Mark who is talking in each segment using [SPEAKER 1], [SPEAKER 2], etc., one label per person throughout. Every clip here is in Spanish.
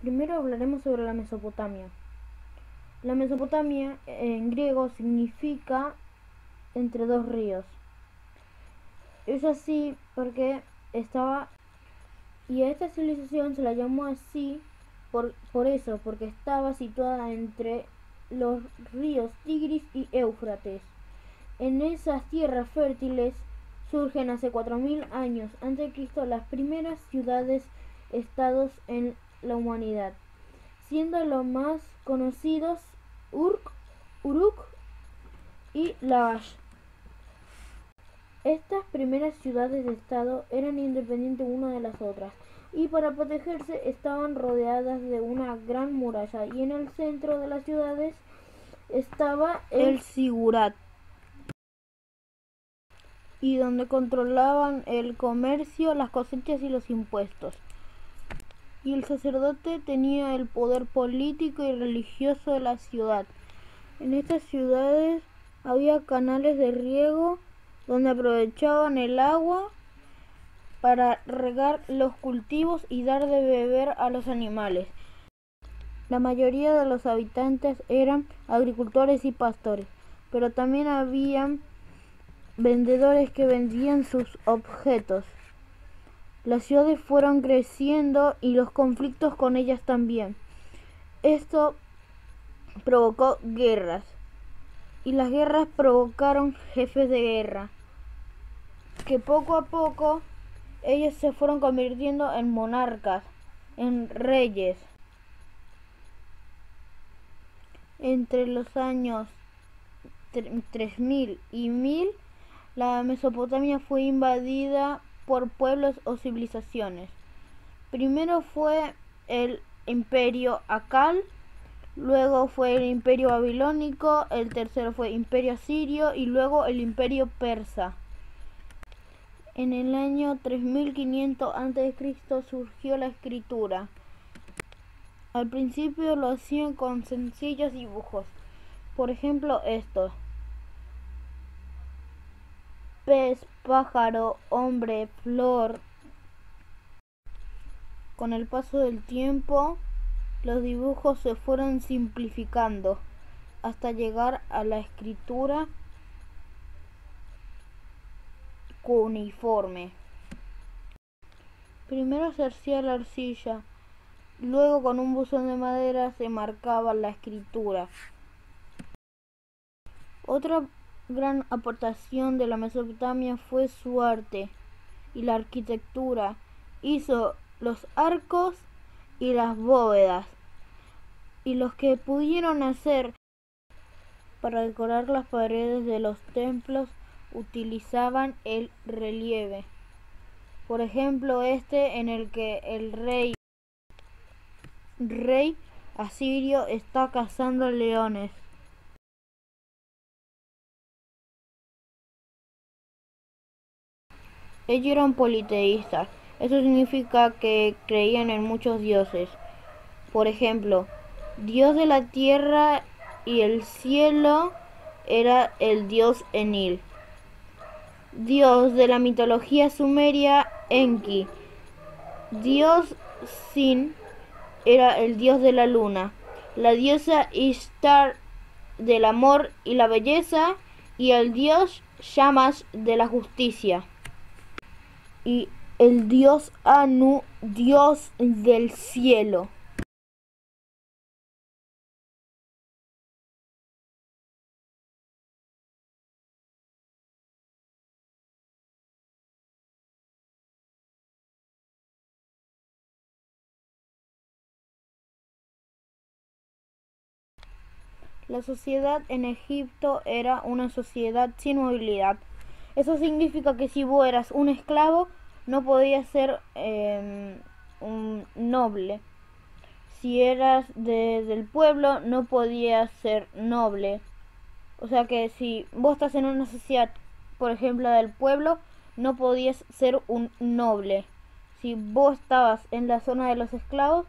[SPEAKER 1] Primero hablaremos sobre la Mesopotamia. La Mesopotamia en griego significa entre dos ríos. Es así porque y a esta civilización se la llamó así porque estaba situada entre los ríos Tigris y Éufrates. En esas tierras fértiles surgen hace 4000 años a.C. las primeras ciudades-estados en la humanidad, siendo los más conocidos Uruk y Lagash. Estas primeras ciudades de estado eran independientes una de las otras y para protegerse estaban rodeadas de una gran muralla, y en el centro de las ciudades estaba el Sigurat, y donde controlaban el comercio, las cosechas y los impuestos. Y el sacerdote tenía el poder político y religioso de la ciudad. En estas ciudades había canales de riego donde aprovechaban el agua para regar los cultivos y dar de beber a los animales. La mayoría de los habitantes eran agricultores y pastores, pero también habían vendedores que vendían sus objetos. Las ciudades fueron creciendo y los conflictos con ellas también. Esto provocó guerras, y las guerras provocaron jefes de guerra, que poco a poco ellos se fueron convirtiendo en monarcas, en reyes. Entre los años 3000 y 1000, la Mesopotamia fue invadida por pueblos o civilizaciones. Primero fue el imperio Akal, luego fue el imperio babilónico, el tercero fue el imperio asirio y luego el imperio persa. En el año 3500 a.C. surgió la escritura. Al principio lo hacían con sencillos dibujos. Por ejemplo, estos: pez, pájaro, hombre, flor. Con el paso del tiempo, los dibujos se fueron simplificando hasta llegar a la escritura cuneiforme. Primero se hacía la arcilla, luego con un buzón de madera se marcaba la escritura. Otra gran aportación de la Mesopotamia fue su arte y la arquitectura. Hizo los arcos y las bóvedas, y los que pudieron hacer para decorar las paredes de los templos utilizaban el relieve. Por ejemplo, en el que el rey asirio está cazando leones. Ellos eran politeístas. Eso significa que creían en muchos dioses. Por ejemplo, Dios de la tierra y el cielo era el dios Enil. Dios de la mitología sumeria, Enki. Dios Sin era el dios de la luna. La diosa Ishtar del amor y la belleza, y el dios Shamash de la justicia. Y el dios Anu, dios del cielo. La sociedad en Egipto era una sociedad sin movilidad. Eso significa que si vos eras un esclavo, no podías ser un noble. Si eras del pueblo, no podías ser noble. O sea que si vos estás en una sociedad, por ejemplo, del pueblo, no podías ser un noble. Si vos estabas en la zona de los esclavos,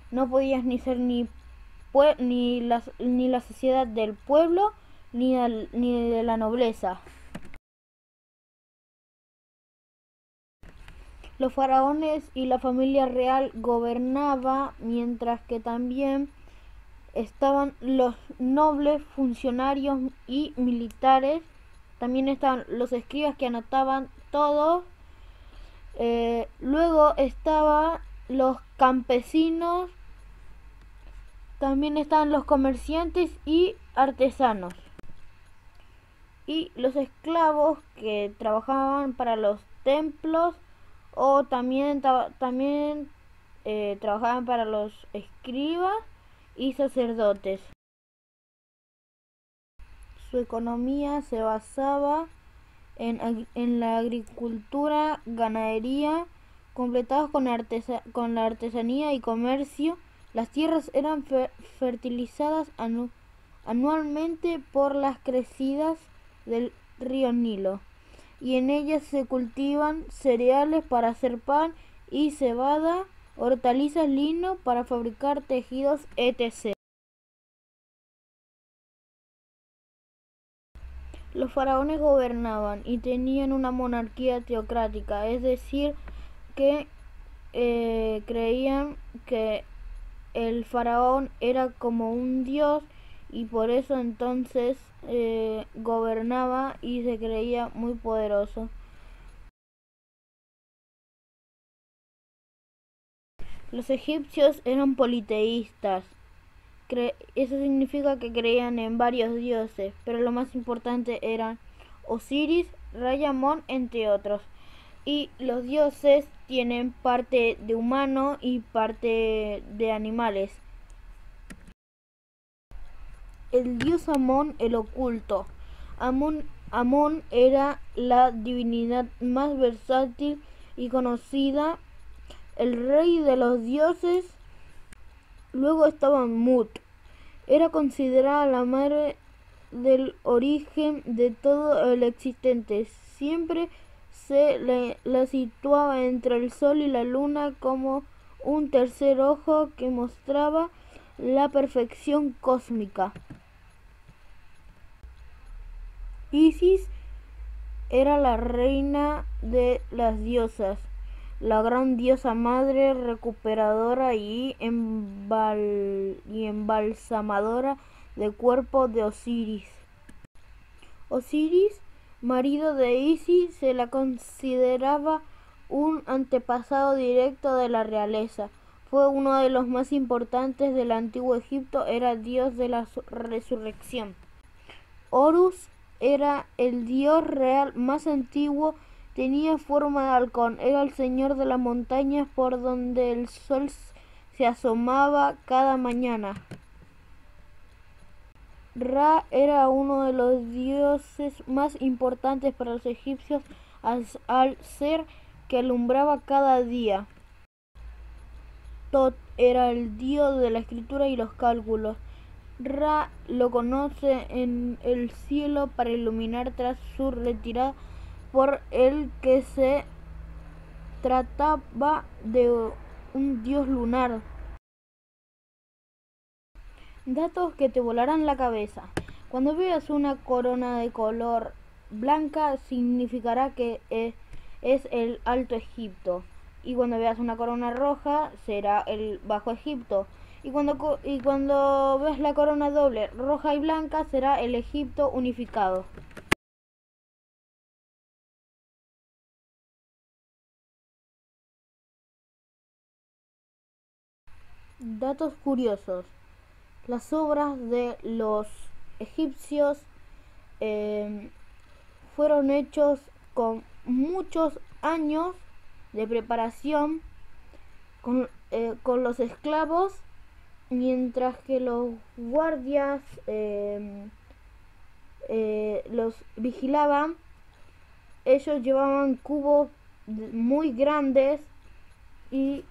[SPEAKER 1] no podías ni ser ni la sociedad del pueblo ni de la nobleza. Los faraones y la familia real gobernaba, mientras que también estaban los nobles, funcionarios y militares. También estaban los escribas que anotaban todo. Luego estaban los campesinos, también estaban los comerciantes y artesanos. Y los esclavos que trabajaban para los templos o también trabajaban para los escribas y sacerdotes. Su economía se basaba en la agricultura, ganadería, completados con la artesanía y comercio. Las tierras eran fertilizadas anualmente por las crecidas del río Nilo, y en ellas se cultivan cereales para hacer pan y cebada, hortalizas, lino para fabricar tejidos, etc. Los faraones gobernaban y tenían una monarquía teocrática, es decir, que creían que el faraón era como un dios y por eso entonces gobernaba y se creía muy poderoso. Los egipcios eran politeístas. Eso significa que creían en varios dioses, pero lo más importante eran Osiris, Ra-Amón, entre otros. Y los dioses tienen parte de humano y parte de animales. El dios Amón, el oculto. Amón era la divinidad más versátil y conocida, el rey de los dioses. Luego estaba Mut. Era considerada la madre del origen de todo el existente. Siempre se la situaba entre el sol y la luna como un tercer ojo que mostraba la perfección cósmica. Isis era la reina de las diosas, la gran diosa madre recuperadora y embalsamadora del cuerpo de Osiris. Osiris, marido de Isis, se la consideraba un antepasado directo de la realeza. Fue uno de los más importantes del antiguo Egipto, era dios de la resurrección. Horus era el dios real más antiguo, tenía forma de halcón, era el señor de las montañas por donde el sol se asomaba cada mañana. Ra era uno de los dioses más importantes para los egipcios al ser que alumbraba cada día. Tot era el dios de la escritura y los cálculos. Ra lo conoce en el cielo para iluminar tras su retirada, por el que se trataba de un dios lunar. Datos que te volarán la cabeza. Cuando veas una corona de color blanca significará que es el Alto Egipto. Y cuando veas una corona roja será el Bajo Egipto. Y cuando veas la corona doble, roja y blanca, será el Egipto unificado. Datos curiosos. Las obras de los egipcios fueron hechos con muchos años de preparación con los esclavos, mientras que los guardias los vigilaban. Ellos llevaban cubos muy grandes y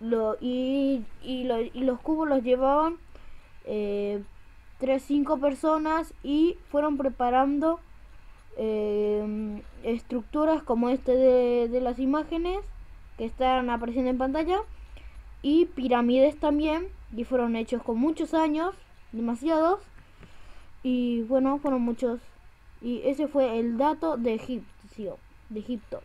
[SPEAKER 1] los cubos los llevaban 5 personas y fueron preparando estructuras como de las imágenes que están apareciendo en pantalla, y pirámides también, y fueron hechos con muchos años, demasiados, y bueno, fueron muchos, y ese fue el dato de Egipto.